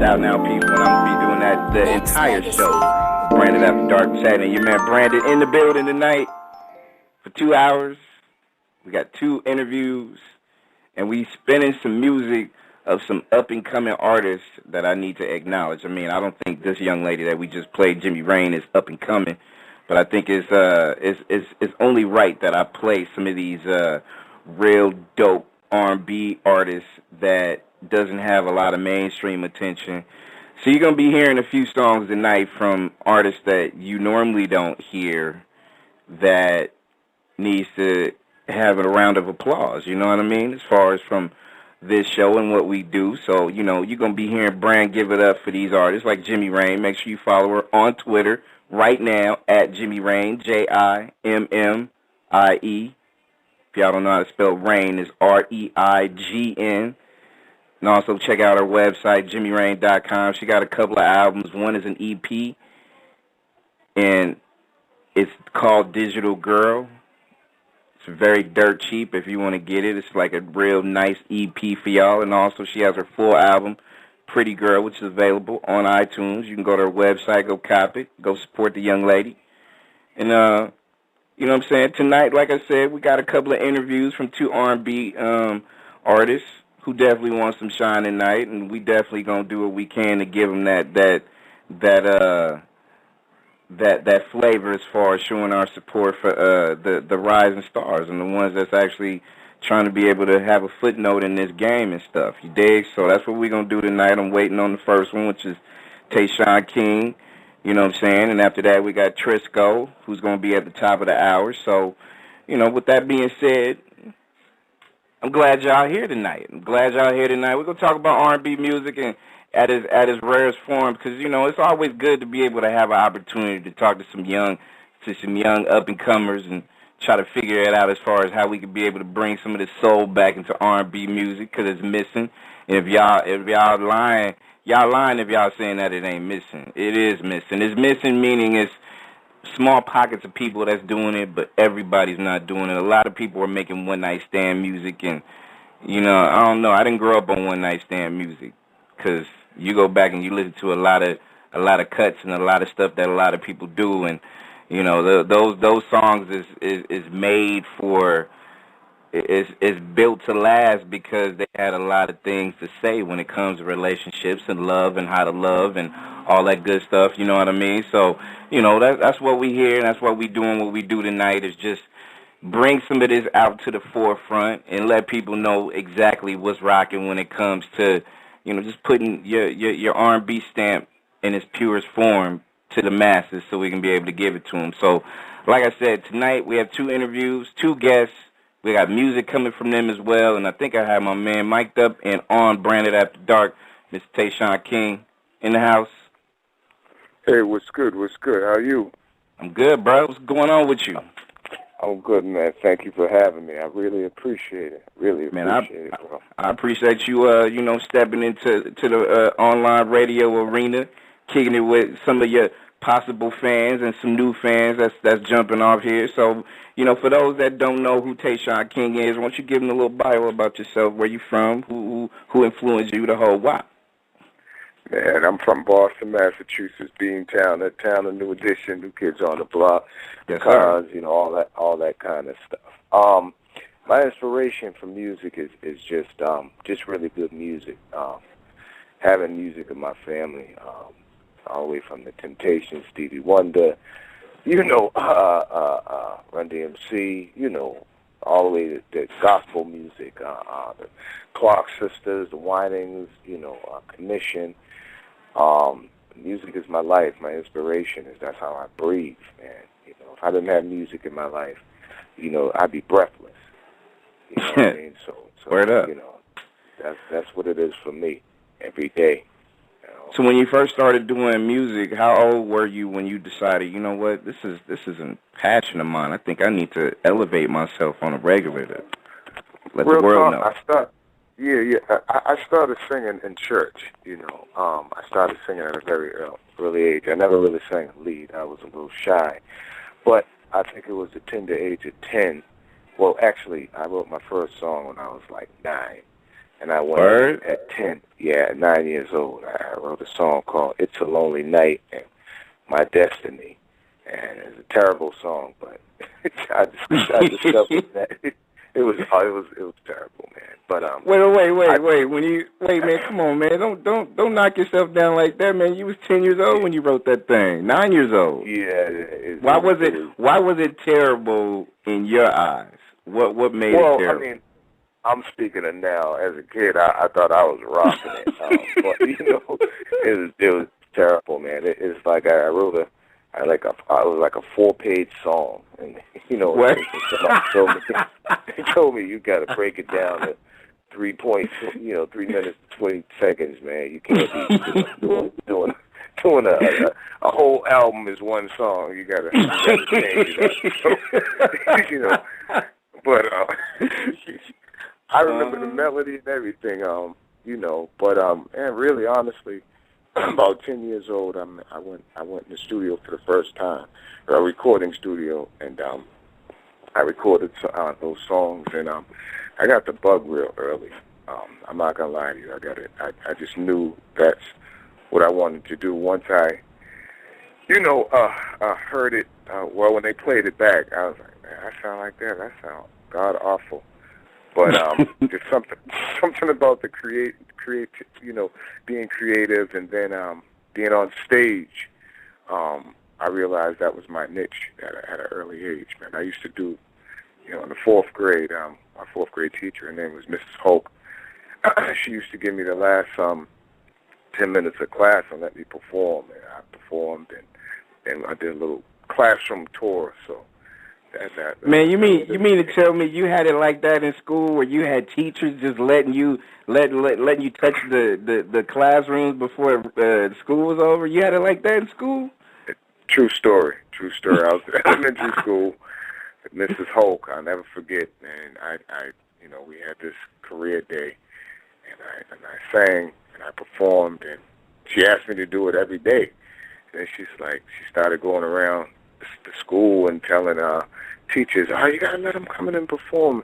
out now, people, and I'm going to be doing that the entire show. Brandon After Dark chatting. Your man Brandon in the building tonight for 2 hours. We got 2 interviews, and we spinning some music of some up-and-coming artists that I need to acknowledge. I mean, I don't think this young lady that we just played, Jimmy Rain, is up-and-coming, but I think it's only right that I play some of these real dope R&B artists that doesn't have a lot of mainstream attention. So you're going to be hearing a few songs tonight from artists that you normally don't hear that needs to have a round of applause, you know what I mean, as far as from this show and what we do. So, you know, you're going to be hearing Brand give it up for these artists like Jimmy Rain. Make sure you follow her on Twitter right now at Jimmy Rain, Jimmie. If y'all don't know how to spell Rain, it's Reign. And also check out her website, jimmyrain.com. She got a couple of albums. One is an EP, and it's called Digital Girl. It's very dirt cheap if you want to get it. It's like a real nice EP for y'all. And also she has her full album, Pretty Girl, which is available on iTunes. You can go to her website, go cop it, go support the young lady. And, you know what I'm saying? Tonight, like I said, we got a couple of interviews from 2 R&B artists who definitely want some shine tonight, and we definitely gonna do what we can to give them that flavor as far as showing our support for the rising stars and the ones that's actually trying to be able to have a footnote in this game and stuff. You dig? So that's what we're gonna do tonight. I'm waiting on the first one, which is TaShawn King. You know what I'm saying? And after that, we got Trisco, who's gonna be at the top of the hour. So, you know, with that being said, I'm glad y'all here tonight. We're going to talk about R&B music and at its rarest form because, you know, it's always good to be able to have an opportunity to talk to some young up-and-comers and try to figure it out as far as how we could be able to bring some of the soul back into R&B music because it's missing. And if y'all lying if y'all saying that it ain't missing. It is missing. It's missing meaning it's small pockets of people that's doing it, but everybody's not doing it. A lot of people are making one-night stand music, and, you know, I don't know. I didn't grow up on one-night stand music because you go back and you listen to a lot of cuts and a lot of stuff that a lot of people do, and, you know, those songs is made for is built to last because they had a lot of things to say when it comes to relationships and love and how to love and all that good stuff, you know what I mean? So, you know, that's what we hear, and that's what we doing. What we do tonight is just bring some of this out to the forefront and let people know exactly what's rocking when it comes to, you know, just putting your R&B stamp in its purest form to the masses so we can be able to give it to them. So, like I said, tonight we have 2 interviews, 2 guests. We got music coming from them as well, and I think I have my man mic'd up and on Branded After Dark, Mr. TaShawn King, in the house. Hey, what's good? How are you? I'm good, bro. What's going on with you? I'm good, man. Thank you for having me. I really appreciate it. Bro. I appreciate you, you know, stepping into the online radio arena, kicking it with some of your possible fans and some new fans that's jumping off here. So, you know, for those that don't know who TaShawn King is, why don't you give them a little bio about yourself, where you from, who influenced you, the whole wop? Man, I'm from Boston, Massachusetts, Taan, a New Edition, New Kids on the Block, yes, cars, you know, all that kind of stuff. My inspiration for music is just really good music. Having music in my family, all the way from the Temptations, Stevie Wonder, you know, Run DMC, you know, all the way to gospel music, the Clark Sisters, the Winings, you know, Commission. Music is my life. My inspiration that's how I breathe. And, you know, if I didn't have music in my life, you know, I'd be breathless. You know what I mean? So Word up. You know, that's what it is for me every day. You know? So when you first started doing music, how old were you when you decided, you know what, this is a passion of mine. I think I need to elevate myself on a regular to let the world know. I started singing in church, you know. I started singing at a very early age. I never really sang lead. I was a little shy. But I think it was the tender age of 10. Well, actually, I wrote my first song when I was like 9. And I went Word? at 10, at 9 years old. I wrote a song called "It's a Lonely Night" and "My Destiny," and it's a terrible song, but I discovered that it was terrible, man. But Wait, man, come on, man, don't knock yourself down like that, man. You was 10 years old when you wrote that thing, 9 years old. Yeah. Why was it terrible in your eyes? What made it terrible? Well, I mean, I'm speaking of now. As a kid, I thought I was rocking it, but it was terrible, man. It's like I wrote it was like a 4-page song, and what? They told me you got to break it down to 3 minutes 20 seconds, man. You can't be doing a whole album is one song. You gotta change it up. So, but I remember the melody and everything, But and really, honestly, about 10 years old, I went in the studio for the first time, a recording studio, and I recorded those songs, and I got the bug real early. I'm not gonna lie to you, I got it. I just knew that's what I wanted to do. Once I heard it. Well, when they played it back, I was like, man, I sound like that. That sounds god awful. But there's something about the being creative, and then being on stage. I realized that was my niche at an early age. Man, I used to do, in the 4th grade. My 4th grade teacher, her name was Mrs. Hoke. She used to give me the last 10 minutes of class and let me perform. And I performed, and I did a little classroom tour. So. Man, you mean to tell me you had it like that in school, where you had teachers just letting you touch the classrooms before school was over? You had it like that in school? True story. I was in elementary school. Mrs. Hoke, I'll never forget, man. I we had this career day, and I sang and I performed, and she asked me to do it every day. And she started going around the school and telling teachers, "Oh, you gotta let them come in and perform."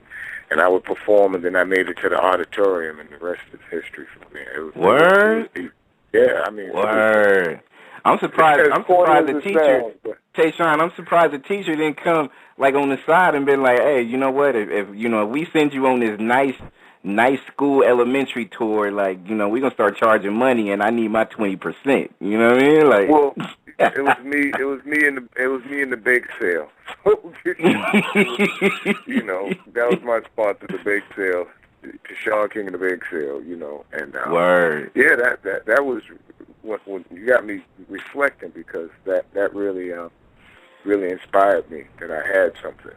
And I would perform, and then I made it to the auditorium, and the rest is history for me. Word? Yeah, I mean. Word. I'm surprised the teacher, TaShawn, I'm surprised the teacher didn't come like on the side and been like, hey, you know what? If we send you on this nice school elementary tour, like, we're gonna start charging money, and I need my 20%. You know what I mean? Like, well, it was me in the bake sale. That was my sponsor, the bake sale, TaShawn King and the bake sale. And word. Yeah, that was when you got me reflecting, because that really inspired me that I had something.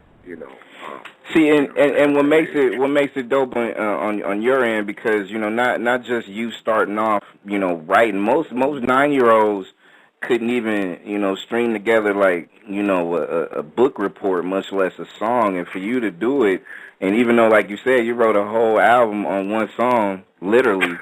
See, and what makes it dope on your end, because not just you starting off writing. Most 9-year-olds couldn't even string together like a book report, much less a song. And for you to do it, and even though, like you said, you wrote a whole album on one song, literally,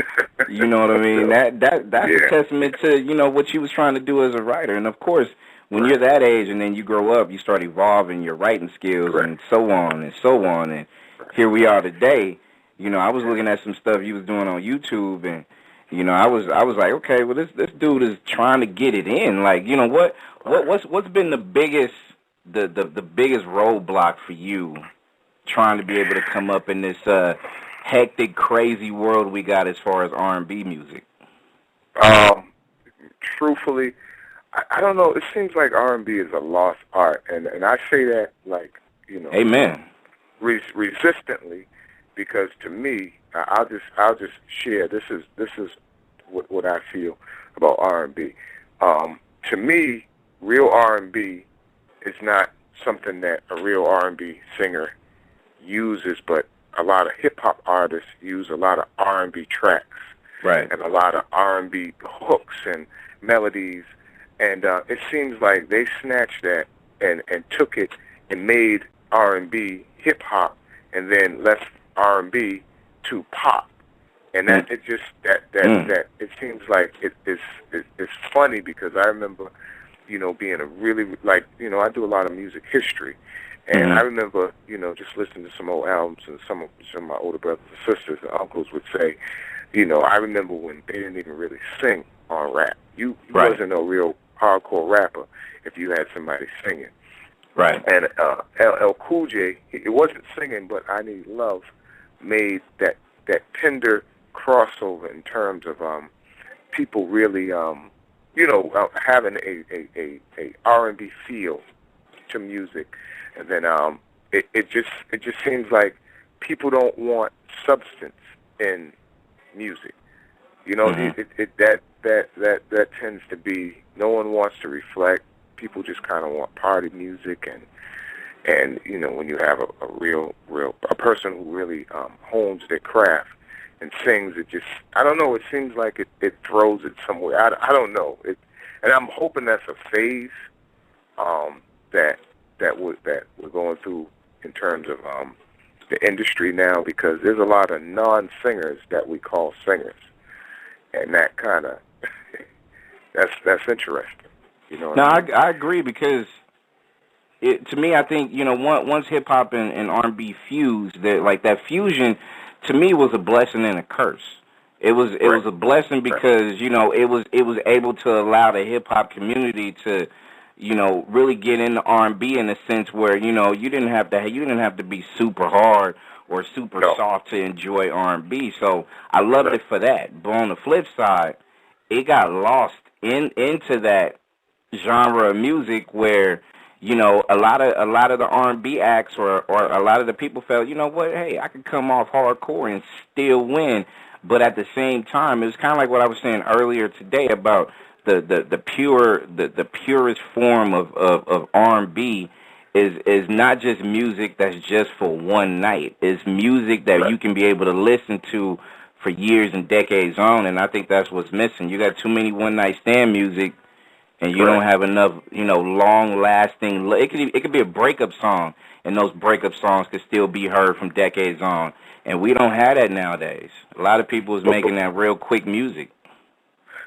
you know what I mean? That's a testament to what you was trying to do as a writer. And of course, when you're that age and then you grow up, you start evolving your writing skills and so on and so on. And here we are today. I was looking at some stuff you was doing on YouTube, and I was like, okay, well, this dude is trying to get it in. Like, what's been the biggest roadblock for you trying to be able to come up in this hectic, crazy world we got as far as R&B music? Truthfully, I don't know. It seems like R&B is a lost art, and I say that like amen, resistantly, because to me, I'll just share. This is what I feel about R&B. To me, real R&B is not something that a real R&B singer uses, but a lot of hip-hop artists use a lot of R&B tracks, right, and a lot of R&B hooks and melodies, and it seems like they snatched that and took it and made R&B hip-hop, and then left R&B to pop, and that it just that it seems like it's funny, because I remember being a really I do a lot of music history, And I remember, just listening to some old albums, and some of my older brothers and sisters and uncles would say, I remember when they didn't even really sing on rap. You wasn't a real hardcore rapper if you had somebody singing. Right. And LL Cool J, it wasn't singing, but I Need Love made that tender crossover in terms of people really, having a R&B feel to music. And then it just seems like people don't want substance in music. That tends to be, no one wants to reflect. People just kind of want party music, and when you have a person who really hones their craft and sings, it just, I don't know, it seems like it throws it somewhere. I don't know. And I'm hoping that's a phase that we're going through in terms of the industry now, because there's a lot of non-singers that we call singers, and that kind of that's interesting. No, I agree, because to me, I think, once hip hop and R&B fused, that fusion to me was a blessing and a curse. It was a blessing because it was able to allow the hip hop community to really get into R&B in a sense where you didn't have to be super hard or super soft to enjoy R&B. So I loved it for that. But on the flip side, it got lost into that genre of music where a lot of the R&B acts or a lot of the people felt, hey, I could come off hardcore and still win. But at the same time, it was kind of like what I was saying earlier today about the purest form of R&B is not just music that's just for one night. It's music that you can be able to listen to for years and decades on, and I think that's what's missing. You got too many one-night stand music, and you don't have enough, long-lasting. It could be a breakup song, and those breakup songs could still be heard from decades on, and we don't have that nowadays. A lot of people is making that real quick music.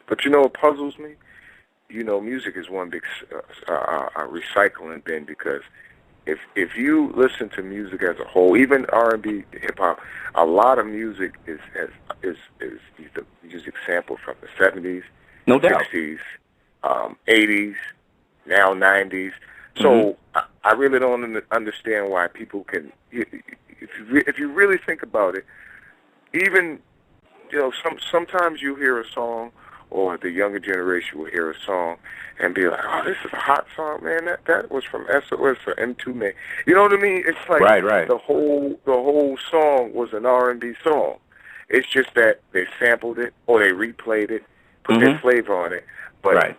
But what puzzles me? Music is one big recycling bin, because if you listen to music as a whole, even R&B, hip hop, a lot of music is the music sampled from the 70s, no doubt, 60s, 80s, now 90s. So I really don't understand why people can. If you really think about it, even sometimes you hear a song, or the younger generation will hear a song and be like, "Oh, this is a hot song, man. That was from SOS or M2 Man." You know what I mean? It's like right. The whole song was an R&B song. It's just that they sampled it or they replayed it, put their flavor on it. But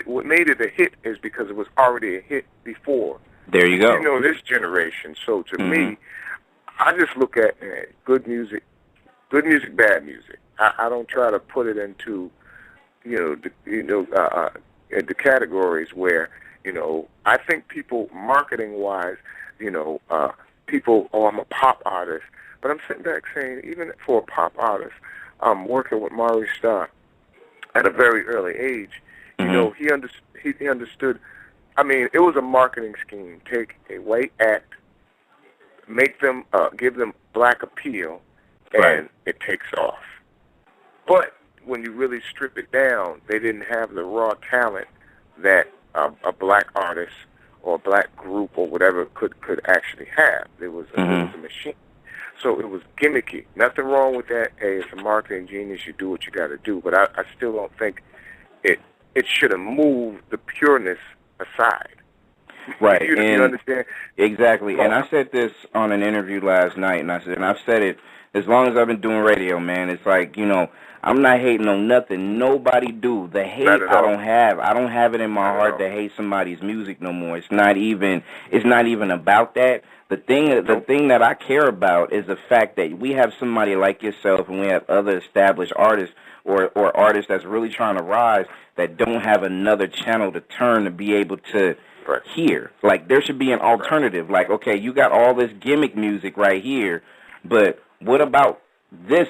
what made it a hit is because it was already a hit before. There you go. This generation. So to me, I just look at good music, bad music. I don't try to put it into, the categories where, I think people marketing wise, people, I'm a pop artist, but I'm sitting back saying, even for a pop artist, I'm working with Maury Starr at a very early age. He understood. I mean, it was a marketing scheme. Take a white act, make them, give them black appeal, and it takes off. But when you really strip it down, they didn't have the raw talent that a black artist or a black group or whatever could actually have. It was a machine. So it was gimmicky. Nothing wrong with that. Hey, it's a marketing genius. You do what you got to do. But I still don't think it should have moved the pureness aside. Right. You understand? Exactly. And I said this on an interview last night, and I've said it as long as I've been doing radio, man. It's like, I'm not hating on nothing nobody do. The hate I don't have. I don't have it in my heart to hate somebody's music no more. It's not even about that. The thing that I care about is the fact that we have somebody like yourself, and we have other established artists or artists that's really trying to rise that don't have another channel to turn to be able to hear. Like, there should be an alternative. Like, okay, you got all this gimmick music right here, but what about this?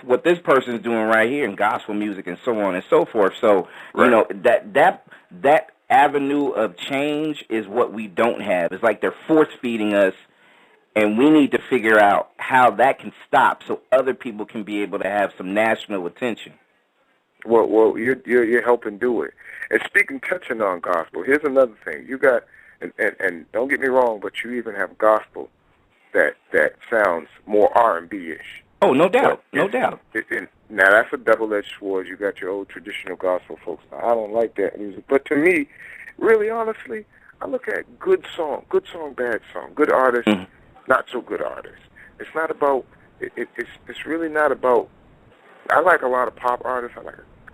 What this person's doing right here in gospel music and so on and so forth. So that avenue of change is what we don't have. It's like they're force-feeding us, and we need to figure out how that can stop so other people can be able to have some national attention. Well, you're helping do it. And touching on gospel, here's another thing. You got, and don't get me wrong, but you even have gospel that sounds more R&B-ish. Oh, no doubt, no doubt. Now, that's a double-edged sword. You got your old traditional gospel folks. Now, I don't like that music. But to me, really, honestly, I look at good song, bad song, good artist, not so good artist. It's not about, it's really not about, I like a lot of pop artists.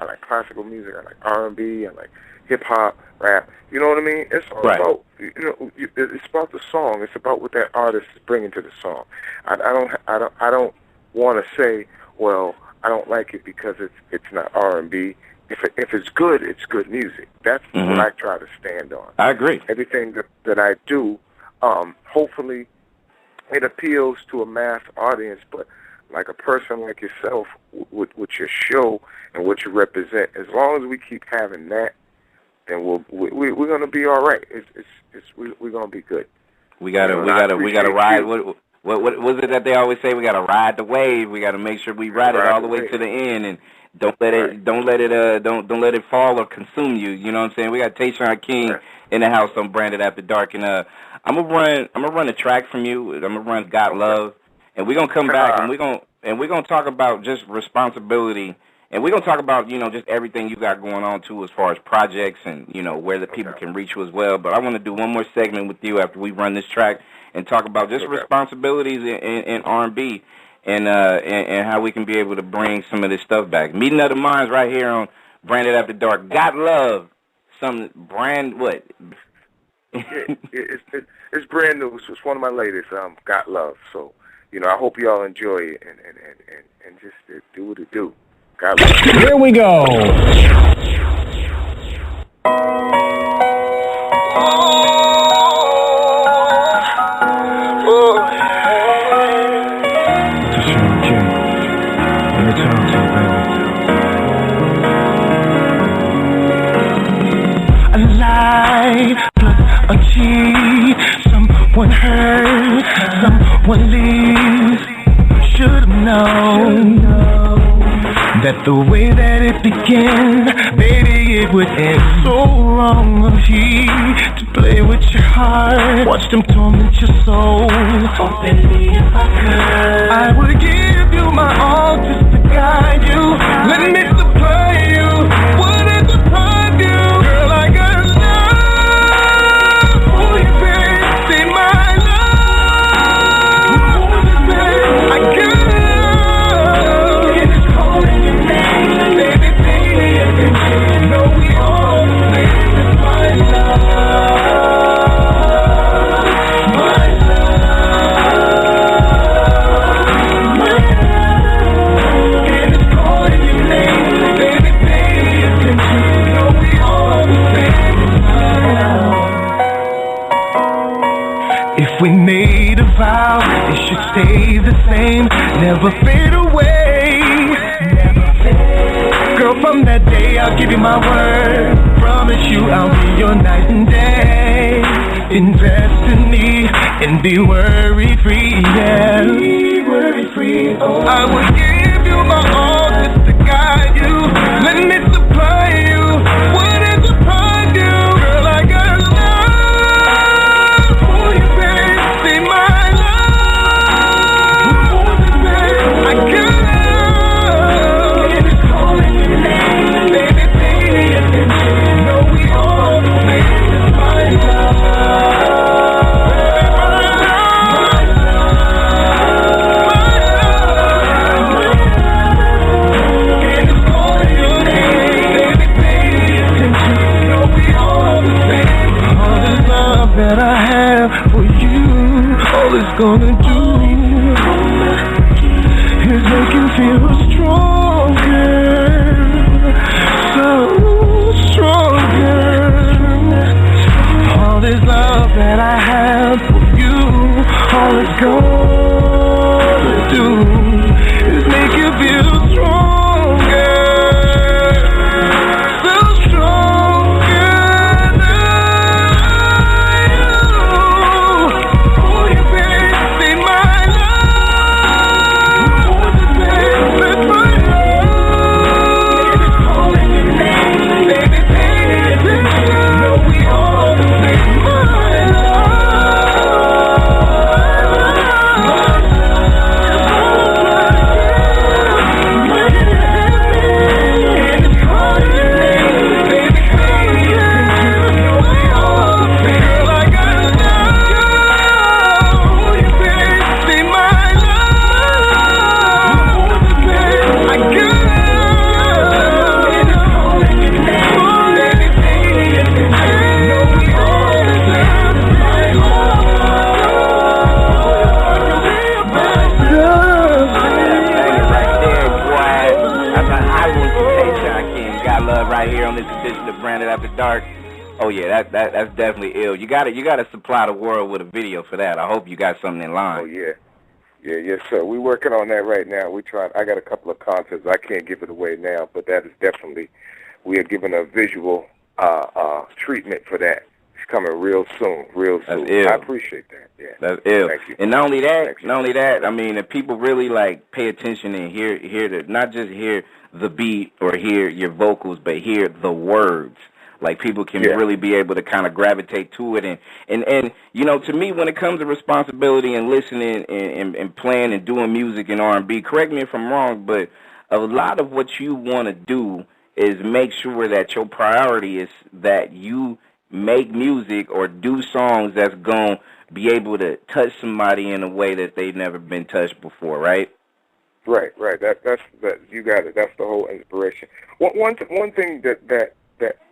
I like classical music. I like R&B. I like hip-hop, rap. You know what I mean? It's all about, it's about the song. It's about what that artist is bringing to the song. I don't want to say, well, I don't like it because it's not R&B. If it's good, it's good music. That's what I try to stand on. I agree. Everything that I do, hopefully, it appeals to a mass audience. But like a person like yourself, with your show and what you represent, as long as we keep having that, then we're going to be all right. We're going to be good. We gotta ride. What was it that they always say? We gotta ride the wave. We gotta make sure we ride it all the way to the end, and don't let it fall or consume you. You know what I'm saying? We got TaShawn King in the house on Branded After Dark, and I'm gonna run a track from you. I'm gonna run "Got Love," and we're gonna come back and we're gonna talk about just responsibility, and we're gonna talk about just everything you got going on too, as far as projects and where the people can reach you as well. But I want to do one more segment with you after we run this track and talk about just responsibilities in R&B and how we can be able to bring some of this stuff back. Meeting of the Minds right here on Branded After Dark. Got Love. Some brand what? It's brand new. It's one of my latest. Got Love. So I hope y'all enjoy it and just do what it do. Got Love. Here we go. TaShawn King. Let me talk to you, baby. A lie plus a cheat. Someone hurt, someone leaves. Should've known that the way that it began, baby, it would end so wrong of he to play with your heart, watch them torment your soul. Oh, baby, if I could, I would give you my all just to guide you. Let me supply you, wouldn't deprive you. Girl, I got love for you, babe. Say my love for you, babe. I got if we made a vow, it should stay the same, never fade away. Girl, from that day, I'll give you my word. Promise you I'll be your night and day. Invest in me and be worry-free, yeah. Be worry-free, oh. I would give you my all just to guide you. Let me supply you, wouldn't deprive you. Girl, I got love for you, babe. Say my love for you, babe. I got love. And it's calling your name. Baby, pay attention. You know we all make this my love. That I have for you, all it's gonna do is make you feel stronger, so stronger. All this love that I have for you, all it's gonna do is make you feel stronger, so stronger. TaShawn King. Got love right here on this edition of Branded After Dark. Oh yeah, that's definitely ill. You gotta supply the world with a video for that. I hope you got something in line. Oh yeah. Yes sir. We're working on that right now. I got a couple of concepts. I can't give it away now, but that is definitely, we are giving a visual treatment for that. It's coming real soon. That's ill. I appreciate that. Yeah. That's ill. Thank you. And not only that, I mean, if people really like pay attention and hear not just hear the beat or hear your vocals, but hear the words. Like, people can really be able to kind of gravitate to it. And you know, to me, when it comes to responsibility and listening and playing and doing music and R&B, correct me if I'm wrong, but a lot of what you want to do is make sure that your priority is that you make music or do songs that's going to be able to touch somebody in a way that they've never been touched before, right? Right. That's you got it. That's the whole inspiration. One thing that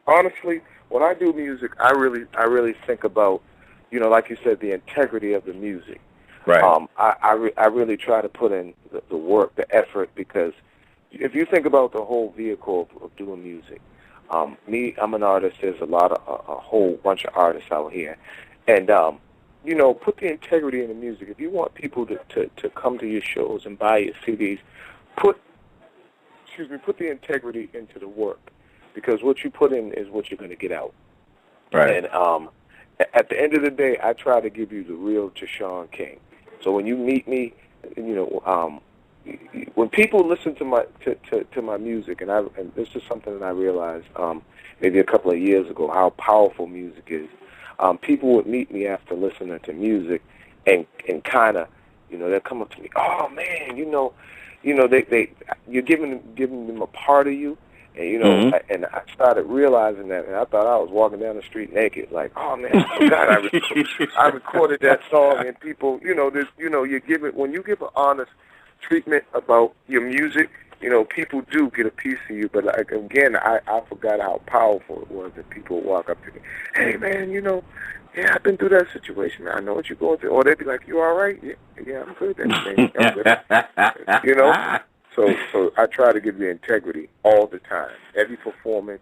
honestly, when I do music, I really think about, you know, like you said, the integrity of the music. Right. I really try to put in the work, the effort, because if you think about the whole vehicle of doing music, I'm an artist. There's a whole bunch of artists out here, and you know, put the integrity in the music. If you want people to come to your shows and buy your CDs, put the integrity into the work. Because what you put in is what you're going to get out. Right. And at the end of the day, I try to give you the real TaShawn King. So when you meet me, you know, when people listen to my music, and this is something that I realized maybe a couple of years ago, how powerful music is. People would meet me after listening to music, and kind of, you know, they'll come up to me, oh man, you know, you're giving them a part of you. And, you know, and I started realizing that, and I thought I was walking down the street naked, like, oh man, I forgot I recorded that song, and people, you know, when you give an honest treatment about your music, you know, people do get a piece of you. But like, again, I forgot how powerful it was that people would walk up to me, hey man, you know, yeah, I've been through that situation, man. I know what you're going through. Or they'd be like, you all right? Yeah, I'm good. I'm good. You know. So I try to give you integrity all the time. Every performance,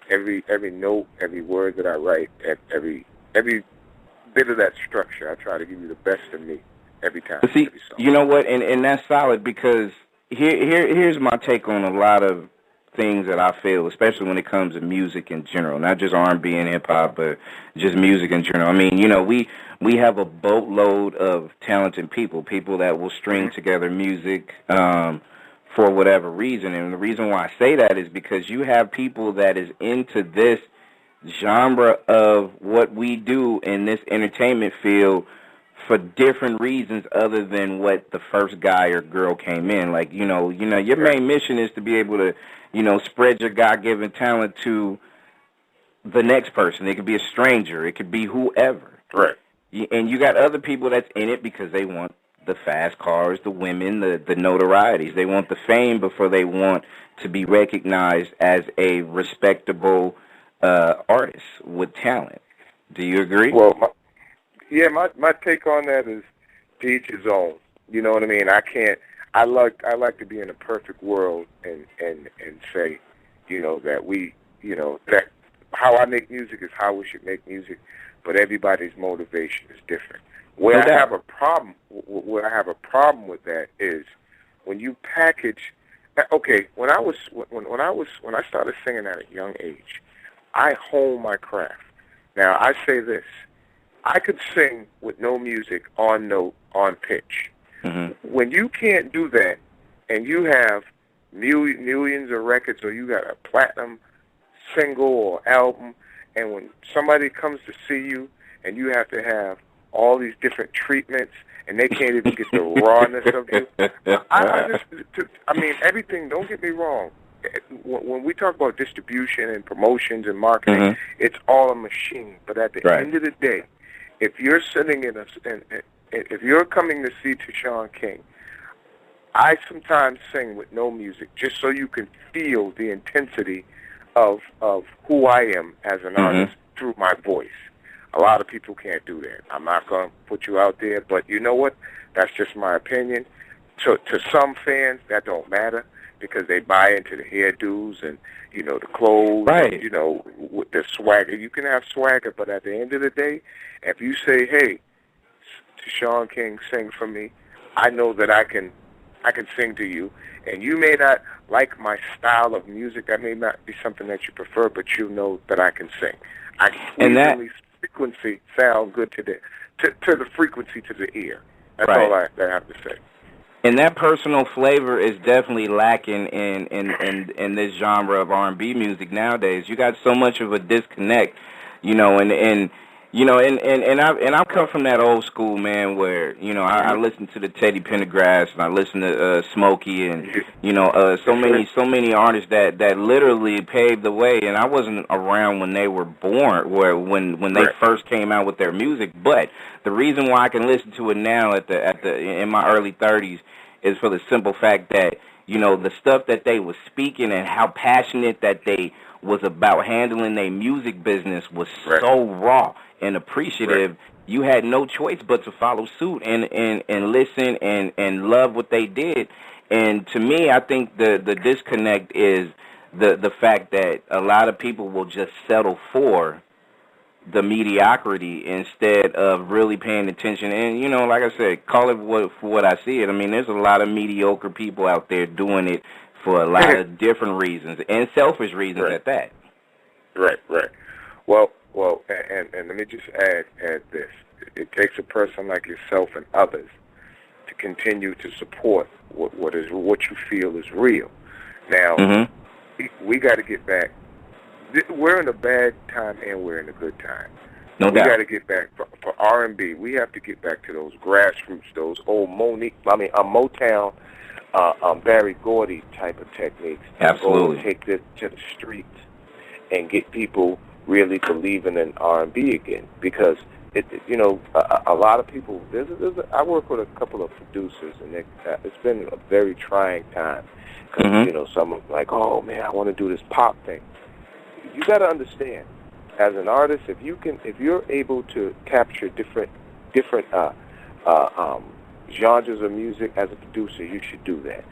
every note, every word that I write, every bit of that structure, I try to give you the best of me every time. But see, you know what, and that's solid, because here's my take on a lot of things that I feel, especially when it comes to music in general, not just R&B and hip-hop, but just music in general. I mean, you know, we have a boatload of talented people that will string together music, for whatever reason. And the reason why I say that is because you have people that is into this genre of what we do in this entertainment field for different reasons other than what the first guy or girl came in. Like, you know, your main mission is to be able to, you know, spread your God-given talent to the next person. It could be a stranger. It could be whoever. Right. And you got other people that's in it because they want the fast cars, the women, the notorieties. They want the fame before they want to be recognized as a respectable artist with talent. Do you agree? Well, my take on that is to each his own. You know what I mean? I like to be in a perfect world and say, you know, that that how I make music is how we should make music, but everybody's motivation is different. Where I have a problem with that is when you package. Okay, when I started singing at a young age, I honed my craft. Now I say this: I could sing with no music, on note, on pitch. Mm-hmm. When you can't do that, and you have millions of records, or you got a platinum single or album, and when somebody comes to see you, and you have to have all these different treatments, and they can't even get the rawness of you. I mean, everything, don't get me wrong. When we talk about distribution and promotions and marketing, it's all a machine. But at the end of the day, if you're sitting if you're coming to see TaShawn King, I sometimes sing with no music just so you can feel the intensity of who I am as an artist through my voice. A lot of people can't do that. I'm not going to put you out there, but you know what? That's just my opinion. To some fans, that don't matter. because they buy into the hairdos and, you know, the clothes, right. and, you know, with the swagger. You can have swagger, but at the end of the day, if you say, hey, TaShawn King, sing for me, I know that I can sing to you, and you may not like my style of music. That may not be something that you prefer, but you know that I can sing. I can pleasingly frequency sound good to the frequency to the ear. That's all I have to say. And that personal flavor is definitely lacking in this genre of R&B music nowadays. You got so much of a disconnect, you know, and you know, and I come from that old school, man, where, you know, I listen to the Teddy Pendergrass and I listen to Smokey and, you know, so many artists that literally paved the way. And I wasn't around when they were born, when they first came out with their music. But the reason why I can listen to it now in my early 30s is for the simple fact that, you know, the stuff that they was speaking and how passionate that they was about handling their music business was so raw and appreciative. You had no choice but to follow suit and listen and love what they did. And to me, I think the disconnect is the fact that a lot of people will just settle for the mediocrity instead of really paying attention. And, you know, like I said, call it for what I see it. I mean, there's a lot of mediocre people out there doing it for a lot of different reasons, and selfish reasons at that. Right. Well, and let me just add this. It takes a person like yourself and others to continue to support what you feel is real. Now, we got to get back. We're in a bad time and we're in a good time. No doubt. We got to get back for R&B. We have to get back to those grassroots, those old Motown, Barry Gordy type of techniques. Absolutely. Go take this to the streets and get people really believing in R&B again, because you know, a lot of people. I work with a couple of producers, and it's been a very trying time because you know, some are like, oh man, I want to do this pop thing. You got to understand, as an artist, if you're able to capture different genres of music as a producer, you should do that.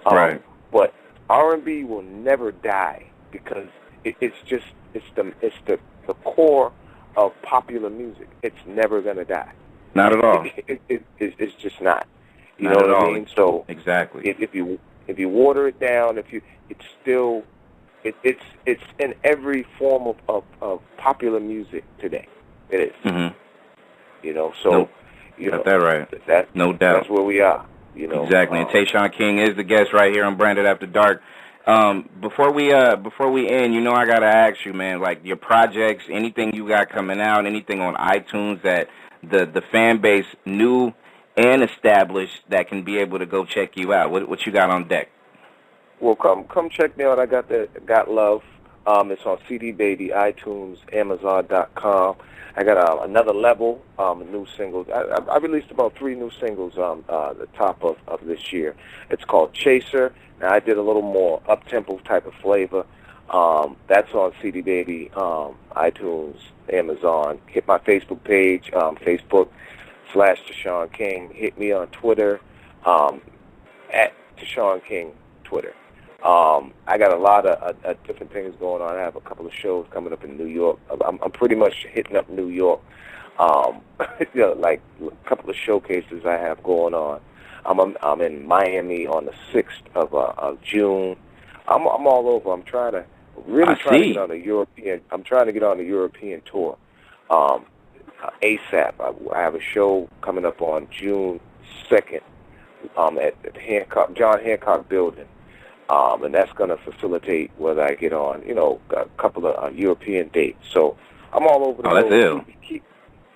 Right. But R&B will never die because it's the core of popular music. It's never gonna die. Not at all. It's just not. You not know what I mean? So exactly. If you water it down, it's still in every form of popular music today. It is. Mm-hmm. You know, so. Nope. You know, got that right. That's, no doubt. That's where we are. You know. Exactly. And TaShawn King is the guest right here on Branded After Dark. Before we end, you know, I gotta ask you, man, like your projects, anything you got coming out, anything on iTunes that the fan base new and established that can be able to go check you out. What you got on deck? Well, come check me out. I got Love. It's on CD Baby, iTunes, Amazon.com. I got Another Level, new singles. I released about 3 new singles the top of this year. It's called Chaser. Now, I did a little more up-tempo type of flavor. That's on CD Baby, iTunes, Amazon. Hit my Facebook page, Facebook/TaShawn King. Hit me on Twitter, at TaShawn King Twitter. I got a lot of different things going on. I have a couple of shows coming up in New York. I'm pretty much hitting up New York. You know, like a couple of showcases I have going on. I'm in Miami on the 6th of June. I'm all over. I'm trying to get on a European. I'm trying to get on a European tour. ASAP. I have a show coming up on June 2nd at John Hancock Building. And that's going to facilitate whether I get on, you know, a couple of European dates. So I'm all over the road.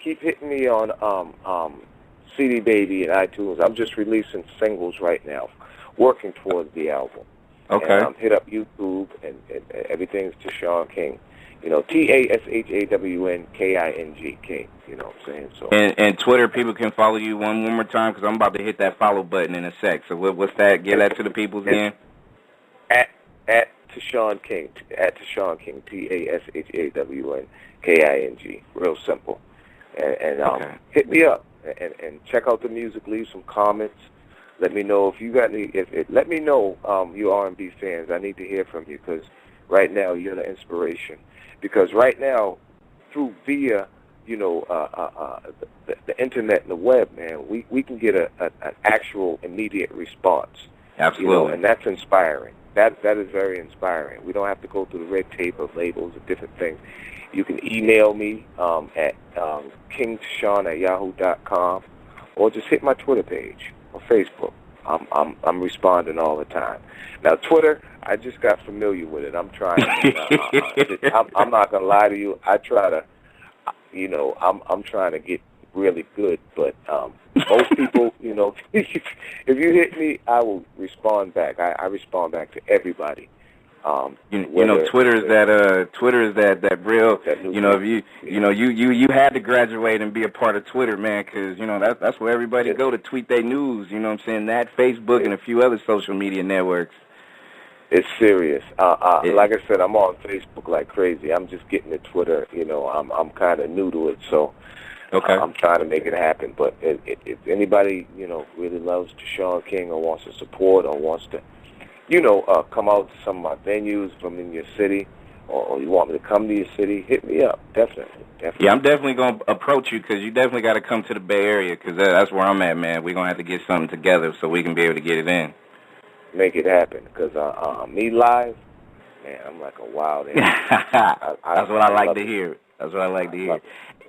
Keep hitting me on CD Baby and iTunes. I'm just releasing singles right now, working towards the album. Okay. And hit up YouTube, and everything's TaShawn King. You know, TaShawn King. You know what I'm saying? So. And Twitter, people can follow you one more time because I'm about to hit that follow button in a sec. So what's that? Get that to the people again. At TaShawn King, TaShawn King, real simple. And hit me up and check out the music. Leave some comments. Let me know if you got any. Let me know, you R&B fans. I need to hear from you because right now you're the inspiration. Because right now, via the internet and the web, man, we can get an actual immediate response. Absolutely. And that's inspiring. That is very inspiring. We don't have to go through the red tape of labels and different things. You can email me at kingtashawn@yahoo.com, or just hit my Twitter page or Facebook. I'm responding all the time. Now Twitter, I just got familiar with it. I'm trying. I'm not gonna lie to you. I try to, I'm trying to get really good. But most people, if you hit me, I will respond back. I respond back to everybody. Twitter is that real. If you had to graduate and be a part of Twitter, man, because that's where everybody go to tweet their news. You know what I'm saying? That, Facebook, and a few other social media networks. It's serious. Like I said, I'm on Facebook like crazy. I'm just getting to Twitter. I'm kind of new to it, so okay. I'm trying to make it happen. But if anybody really loves TaShawn King or wants to support or wants to come out to some of my venues from in your city, or you want me to come to your city, hit me up. Definitely. Yeah, I'm definitely going to approach you because you definitely got to come to the Bay Area because that's where I'm at, man. We're going to have to get something together so we can be able to get it in. Make it happen because me live, man, I'm like a wild animal. That's what I like to hear. That's what I like to hear.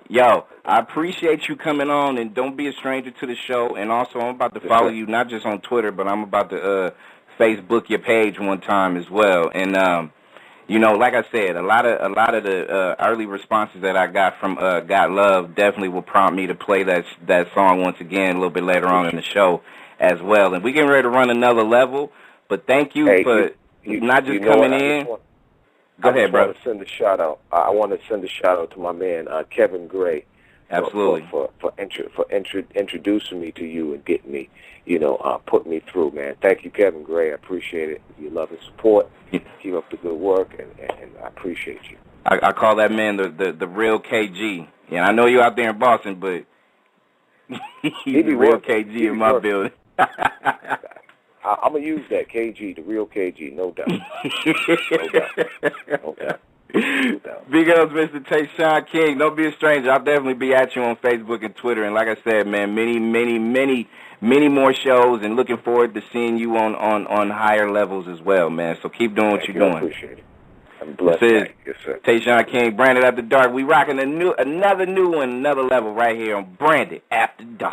Yo, I appreciate you coming on, and don't be a stranger to the show. And also, I'm about to follow you not just on Twitter, but I'm about to Facebook your page one time as well. And like I said, a lot of the early responses that I got from Got Love definitely will prompt me to play that song once again a little bit later on in the show as well. And we're getting ready to run another level. But thank you for not just coming in. Go ahead, bro. I want to send a shout out to my man Kevin Gray. Absolutely. For introducing me to you and getting me, put me through, man. Thank you, Kevin Gray. I appreciate it. Your love and support. Keep up the good work, and I appreciate you. I call that man the real KG. Yeah, I know you out there in Boston, but he's the real KG in my building. I'm going to use that KG, the real KG, no doubt. No doubt. Big ups, Mr. TaShawn King. Don't be a stranger. I'll definitely be at you on Facebook and Twitter. And like I said, man, many more shows, and looking forward to seeing you on higher levels as well, man. So keep doing what you're doing. I appreciate it. I'm blessed. This is yes, sir. TaShawn King, Branded After Dark. We rocking another new one, another level right here on Branded After Dark.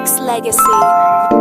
Nexxlegacy.